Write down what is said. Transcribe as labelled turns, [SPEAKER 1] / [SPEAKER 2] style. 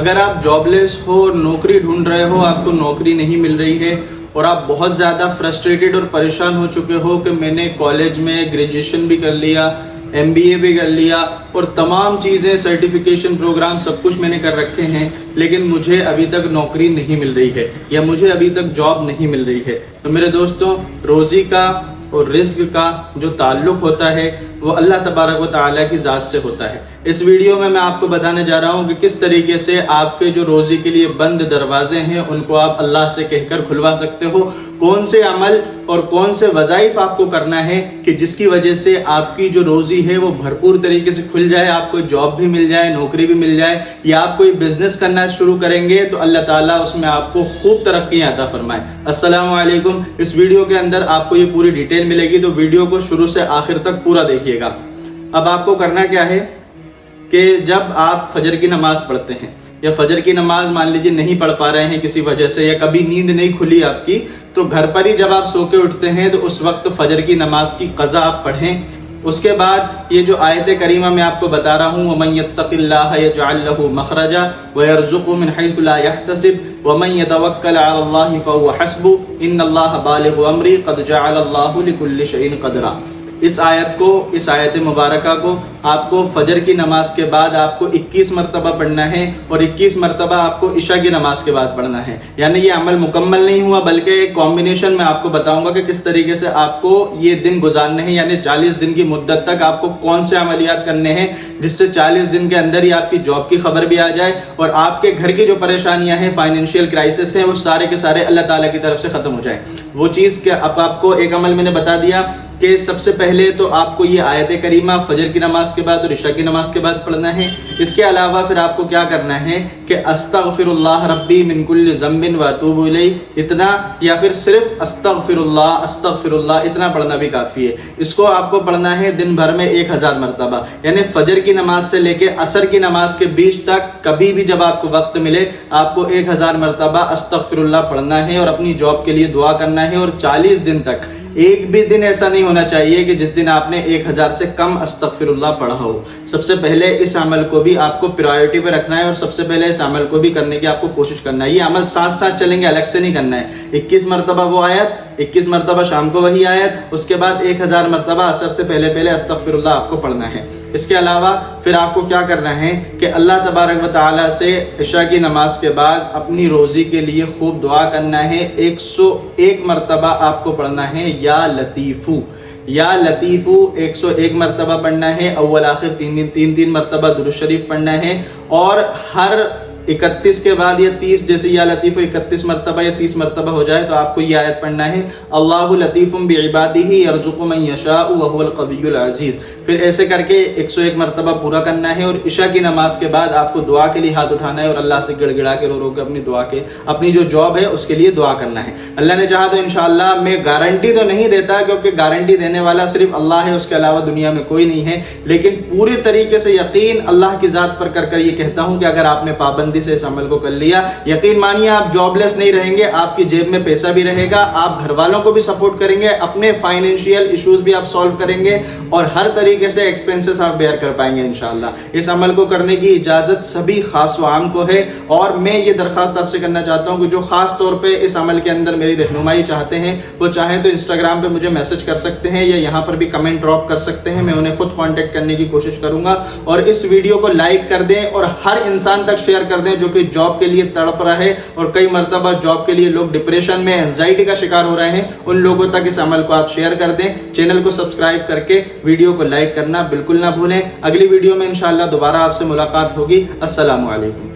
[SPEAKER 1] اگر آپ جاب لیس ہو اور نوکری ڈھونڈ رہے ہو، آپ کو نوکری نہیں مل رہی ہے اور آپ بہت زیادہ فرسٹریٹڈ اور پریشان ہو چکے ہو کہ میں نے کالج میں گریجویشن بھی کر لیا، MBA بھی کر لیا اور تمام چیزیں سرٹیفیکیشن پروگرام سب کچھ میں نے کر رکھے ہیں، لیکن مجھے ابھی تک نوکری نہیں مل رہی ہے یا مجھے ابھی تک جاب نہیں مل رہی ہے، تو میرے دوستوں، روزی کا اور رزق کا جو تعلق ہوتا ہے وہ اللہ تبارک و تعالیٰ کی ذات سے ہوتا ہے۔ اس ویڈیو میں آپ کو بتانے جا رہا ہوں کہ کس طریقے سے آپ کے جو روزی کے لیے بند دروازے ہیں ان کو آپ اللہ سے کہہ کر کھلوا سکتے ہو، کون سے عمل اور کون سے وظائف آپ کو کرنا ہے کہ جس کی وجہ سے آپ کی جو روزی ہے وہ بھرپور طریقے سے کھل جائے، آپ کو جاب بھی مل جائے، نوکری بھی مل جائے، یا آپ کوئی بزنس کرنا شروع کریں گے تو اللہ تعالیٰ اس میں آپ کو خوب ترقی عطا فرمائے۔ السلام علیکم۔ اس ویڈیو کے اندر آپ کو یہ پوری ڈیٹیل ملے گی، تو ویڈیو کو شروع سے آخر تک پورا دیکھیے گا۔ اب آپ کو کرنا کیا ہے کہ جب آپ فجر کی نماز پڑھتے ہیں یا فجر کی نماز مان لیجیے نہیں پڑھ پا رہے ہیں کسی وجہ سے، یا کبھی نیند نہیں کھلی آپ کی، تو گھر پر ہی جب آپ سو کے اٹھتے ہیں تو اس وقت فجر کی نماز کی قضا آپ پڑھیں۔ اس کے بعد یہ جو آیت کریمہ میں آپ کو بتا رہا ہوں، وَمَن يَتَّقِ اللَّهَ يَجْعَل لَّهُ مَخْرَجًا وَيَرْزُقْهُ مِنْ حَيْثُ لَا يَحْتَسِبُ وَمَن يَتَوَكَّلْ عَلَى اللَّهِ فَهُوَ حَسْبُهُ إِنَّ اللَّهَ بَالِغُ أَمْرِهِ قَدْ جَعَلَ اللَّهُ لِكُلِّ شَيْءٍ قَدْرًا۔ اس آیت مبارکہ کو آپ کو فجر کی نماز کے بعد آپ کو 21 مرتبہ پڑھنا ہے اور 21 مرتبہ آپ کو عشاء کی نماز کے بعد پڑھنا ہے۔ یعنی یہ عمل مکمل نہیں ہوا، بلکہ ایک کمبینیشن میں آپ کو بتاؤں گا کہ کس طریقے سے آپ کو یہ دن گزارنے ہیں، یعنی 40 دن کی مدت تک آپ کو کون سے عملیات کرنے ہیں جس سے 40 دن کے اندر ہی آپ کی جاب کی خبر بھی آ جائے اور آپ کے گھر کی جو پریشانیاں ہیں، فائنینشیل کرائسس ہیں، وہ سارے کے سارے اللہ تعالیٰ کی طرف سے ختم ہو جائیں۔ وہ چیز کہ اب آپ کو ایک عمل میں نے بتا دیا کہ سب سے پہلے تو آپ کو یہ آیت کریمہ فجر کی نماز کے بعد اور عشاء کی نماز کے بعد پڑھنا ہے۔ اس کے علاوہ پھر آپ کو کیا کرنا ہے کہ استغفر اللہ ربی من کل ذنب واتوب الیہ، اتنا، یا پھر صرف استغفر اللہ اتنا پڑھنا بھی کافی ہے۔ اس کو آپ کو پڑھنا ہے دن بھر میں 1000 مرتبہ، یعنی فجر کی نماز سے لے کے عصر کی نماز کے بیچ تک کبھی بھی جب آپ کو وقت ملے آپ کو 1000 مرتبہ استغفر اللہ پڑھنا ہے اور اپنی جاب کے لیے دعا کرنا ہے۔ اور 40 دن تک ایک بھی دن ایسا نہیں ہونا چاہیے کہ جس دن آپ نے 1000 سے کم استغفر اللہ پڑھا ہو۔ سب سے پہلے اس عمل کو بھی آپ کو پرائیورٹی پہ رکھنا ہے اور سب سے پہلے اس عمل کو بھی کرنے کی آپ کو کوشش کرنا ہے۔ یہ عمل ساتھ ساتھ چلیں گے، الگ سے نہیں کرنا ہے۔ 21 مرتبہ وہ آیت، 21 مرتبہ شام کو وہی آیت، اس کے بعد 1000 مرتبہ عصر سے پہلے استغفر اللہ آپ کو پڑھنا ہے۔ اس کے علاوہ پھر آپ کو کیا کرنا ہے کہ اللہ تبارک و تعالیٰ سے عشاء کی نماز کے بعد اپنی روزی کے لیے خوب دعا کرنا ہے۔ 101 مرتبہ آپ کو پڑھنا ہے یا لطیفو، یا لطیفو 101 مرتبہ پڑھنا ہے۔ اول آخر تین مرتبہ درود شریف پڑھنا ہے، اور ہر 31 کے بعد یا 30، جیسے یا لطیف 31 مرتبہ یا 30 مرتبہ ہو جائے تو آپ کو یہ آیت پڑھنا ہے، اللہ لطیف بعبادہ یرزق من یشاء وہو القوی العزیز۔ پھر ایسے کر کے 101 مرتبہ پورا کرنا ہے، اور عشاء کی نماز کے بعد آپ کو دعا کے لیے ہاتھ اٹھانا ہے اور اللہ سے گڑ گڑا کے رو کے اپنی دعا کے اپنی جو جاب ہے اس کے لیے دعا کرنا ہے۔ اللہ نے چاہا تو انشاءاللہ، میں گارنٹی تو نہیں دیتا کیونکہ گارنٹی دینے والا صرف اللہ ہے، اس کے علاوہ دنیا میں کوئی نہیں ہے، لیکن پوری طریقے سے یقین اللہ کی ذات پر کر یہ کہتا ہوں کہ اگر آپ نے پابندی سے اس عمل کو کر لیا، یقین مانیے آپ جاب لیس نہیں رہیں گے، آپ کی جیب میں پیسہ بھی رہے گا، آپ گھر والوں کو بھی سپورٹ کریں گے، اپنے فائنینشیل ایشوز بھی آپ سالو کریں گے، اور ہر طریقے سے ایکسپینسز آپ بیئر کر پائیں گے انشاءاللہ۔ اس عمل کو کرنے کی اجازت سبھی خاص و عام کو ہے، اور میں یہ درخواست آپ سے کرنا چاہتا ہوں کہ جو خاص طور پہ اس عمل کے اندر میری رہنمائی چاہتے ہیں، وہ چاہیں تو انسٹاگرام پہ مجھے میسج کر سکتے ہیں یا یہاں پر بھی کمنٹ ڈراپ کر سکتے ہیں، میں انہیں خود کانٹیکٹ کرنے کی کوشش کروں گا۔ اور اس ویڈیو کو لائک کر دیں اور ہر انسان تک شیئر کر دیں جو کہ جاب کے لیے تڑپ رہا ہے، اور کئی مرتبہ جاب کے لیے لوگ ڈپریشن میں، اینزائٹی کا شکار ہو رہے ہیں، ان لوگوں تک اس عمل کو آپ شیئر کر دیں۔ چینل کو سبسکرائب کر کے ویڈیو کو لائک کرنا بالکل نہ بھولیں۔ اگلی ویڈیو میں انشاءاللہ دوبارہ آپ سے ملاقات ہوگی۔ السلام علیکم۔